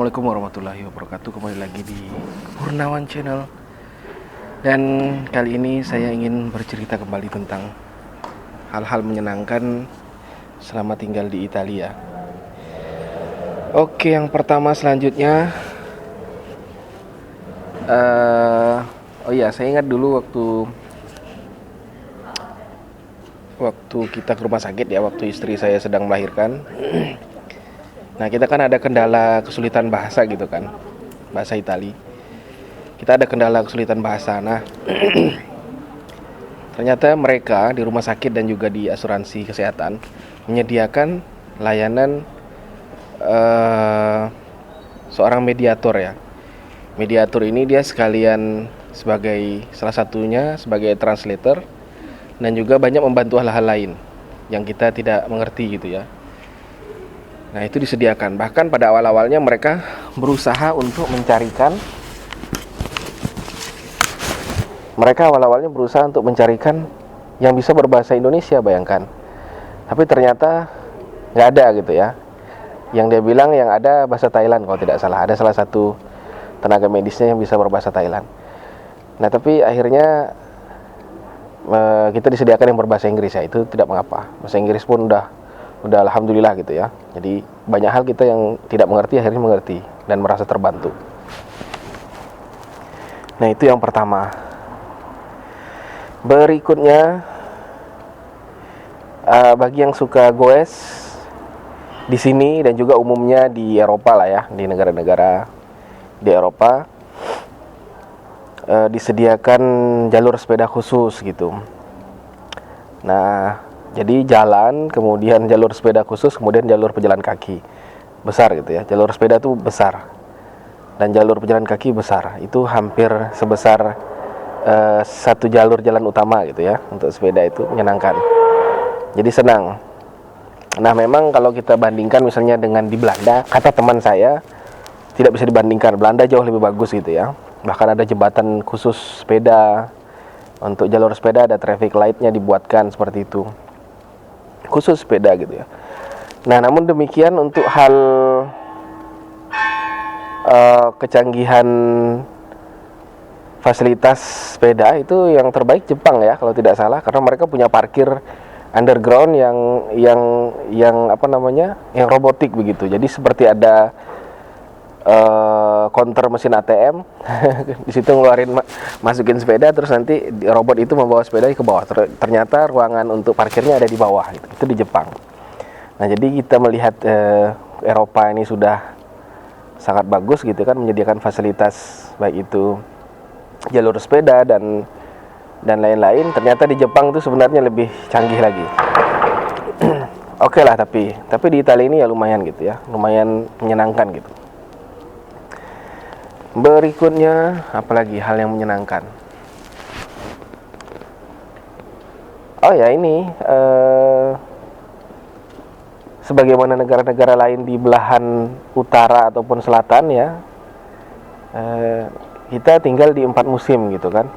Assalamualaikum warahmatullahi wabarakatuh. Kembali lagi di Purnawan Channel. Dan kali ini saya ingin bercerita kembali tentang hal-hal menyenangkan selama tinggal di Italia. Oke, yang pertama selanjutnya saya ingat dulu waktu kita ke rumah sakit ya, waktu istri saya sedang melahirkan. Nah, kita kan ada kendala kesulitan bahasa gitu kan, bahasa Itali. Kita ada kendala kesulitan bahasa. Nah, ternyata mereka di rumah sakit dan juga di asuransi kesehatan menyediakan layanan seorang mediator ya. Mediator ini dia sekalian sebagai salah satunya sebagai translator dan juga banyak membantu hal-hal lain yang kita tidak mengerti gitu ya. Nah, itu disediakan. Bahkan pada awal-awalnya mereka berusaha untuk mencarikan yang bisa berbahasa Indonesia, bayangkan. Tapi ternyata nggak ada gitu ya. Yang dia bilang yang ada bahasa Thailand kalau tidak salah. Ada salah satu tenaga medisnya yang bisa berbahasa Thailand. Nah, tapi akhirnya kita disediakan yang berbahasa Inggris ya. Itu tidak mengapa. Bahasa Inggris pun udah alhamdulillah gitu ya. Jadi banyak hal kita yang tidak mengerti akhirnya mengerti dan merasa terbantu. Nah, itu yang pertama. Berikutnya bagi yang suka goes di sini dan juga umumnya di Eropa lah ya, di negara-negara di Eropa disediakan jalur sepeda khusus gitu. Nah, jadi jalan, kemudian jalur sepeda khusus, kemudian jalur pejalan kaki. Besar gitu ya, jalur sepeda itu besar. Dan jalur pejalan kaki besar. Itu hampir sebesar satu jalur jalan utama gitu ya. Untuk sepeda itu menyenangkan. Jadi senang. Nah, memang kalau kita bandingkan misalnya dengan di Belanda, kata teman saya, tidak bisa dibandingkan. Belanda jauh lebih bagus gitu ya. Bahkan ada jembatan khusus sepeda. Untuk jalur sepeda ada traffic light-nya dibuatkan seperti itu. Khusus sepeda gitu ya. Nah, namun demikian untuk hal kecanggihan fasilitas sepeda itu yang terbaik Jepang ya kalau tidak salah, karena mereka punya parkir underground yang robotik begitu. Jadi seperti ada counter mesin ATM di situ ngeluarin masukin sepeda, terus nanti robot itu membawa sepeda ke bawah. Ternyata ruangan untuk parkirnya ada di bawah. Itu di Jepang. Nah, jadi kita melihat Eropa ini sudah sangat bagus gitu kan, menyediakan fasilitas baik itu jalur sepeda dan lain-lain. Ternyata di Jepang itu sebenarnya lebih canggih lagi. Oke lah, tapi di Italia ini ya lumayan gitu ya, lumayan menyenangkan gitu. Berikutnya, apalagi hal yang menyenangkan? Oh ya, ini sebagaimana negara-negara lain di belahan utara ataupun selatan ya, kita tinggal di 4 musim gitu kan.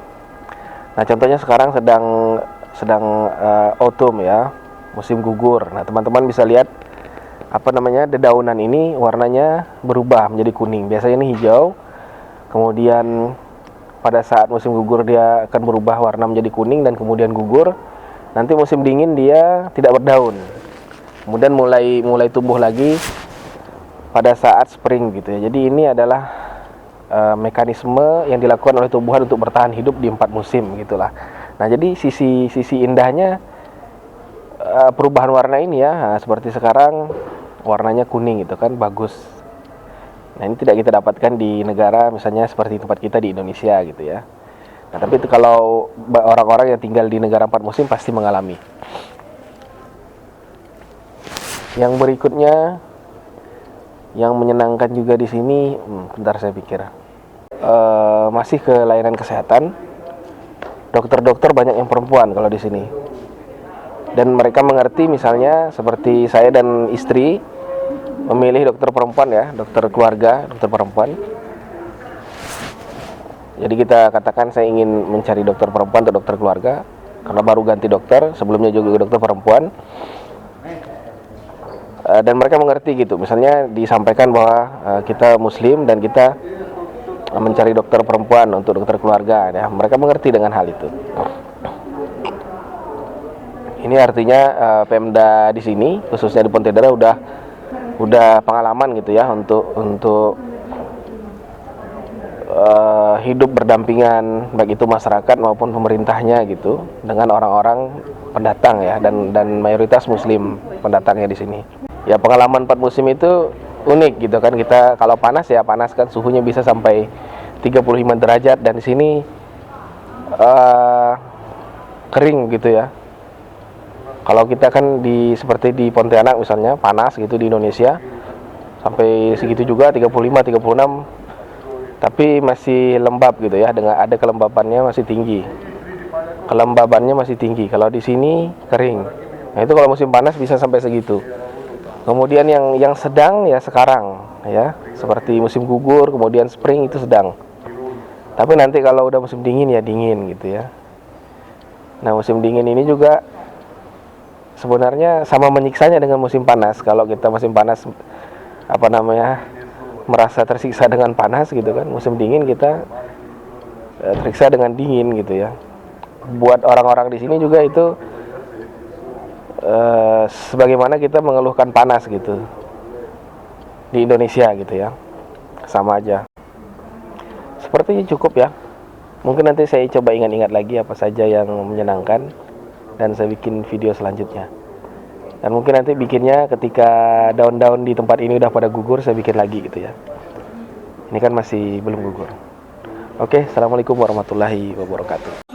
Nah, contohnya sekarang sedang autumn ya, musim gugur. Nah, teman-teman bisa lihat dedaunan ini warnanya berubah menjadi kuning. Biasanya ini hijau. Kemudian pada saat musim gugur dia akan berubah warna menjadi kuning dan kemudian gugur. Nanti musim dingin dia tidak berdaun. Kemudian mulai tumbuh lagi pada saat spring gitu ya. Jadi ini adalah mekanisme yang dilakukan oleh tumbuhan untuk bertahan hidup di 4 musim gitulah. Nah, jadi sisi indahnya perubahan warna ini ya. Nah, seperti sekarang warnanya kuning gitu kan, bagus. Nah, ini tidak kita dapatkan di negara misalnya seperti tempat kita di Indonesia gitu ya. Nah, tapi itu kalau orang-orang yang tinggal di negara 4 musim pasti mengalami. Yang berikutnya yang menyenangkan juga di sini, bentar saya pikir. Masih ke layanan kesehatan. Dokter-dokter banyak yang perempuan kalau di sini. Dan mereka mengerti misalnya seperti saya dan istri memilih dokter perempuan ya, dokter keluarga, dokter perempuan. Jadi kita katakan saya ingin mencari dokter perempuan atau dokter keluarga karena baru ganti dokter, sebelumnya juga dokter perempuan. dan mereka mengerti gitu. Misalnya disampaikan bahwa kita Muslim dan kita mencari dokter perempuan untuk dokter keluarga, ya mereka mengerti dengan hal itu. Ini artinya Pemda di sini, khususnya di Pontedera, udah pengalaman gitu ya untuk hidup berdampingan baik itu masyarakat maupun pemerintahnya gitu dengan orang-orang pendatang ya, dan mayoritas Muslim pendatangnya di sini. Ya pengalaman 4 musim itu unik gitu kan. Kita kalau panas ya panas kan, suhunya bisa sampai 35 derajat, dan di sini kering gitu ya. Kalau kita kan seperti di Pontianak misalnya, panas gitu di Indonesia sampai segitu juga 35 36, tapi masih lembab gitu ya, dengan ada kelembabannya masih tinggi. Kelembabannya masih tinggi. Kalau di sini kering. Nah, itu kalau musim panas bisa sampai segitu. Kemudian yang sedang ya sekarang ya, seperti musim gugur, kemudian spring itu sedang. Tapi nanti kalau udah musim dingin ya dingin gitu ya. Nah, musim dingin ini juga sebenarnya sama menyiksanya dengan musim panas. Kalau kita musim panas merasa tersiksa dengan panas gitu kan, musim dingin kita tersiksa dengan dingin gitu ya. Buat orang-orang di sini juga itu sebagaimana kita mengeluhkan panas gitu di Indonesia gitu ya, sama aja. Sepertinya cukup ya. Mungkin nanti saya coba ingat-ingat lagi apa saja yang menyenangkan, dan saya bikin video selanjutnya. Dan mungkin nanti bikinnya ketika daun-daun di tempat ini udah pada gugur, saya bikin lagi gitu ya. Ini kan masih belum gugur. Oke, assalamualaikum warahmatullahi wabarakatuh.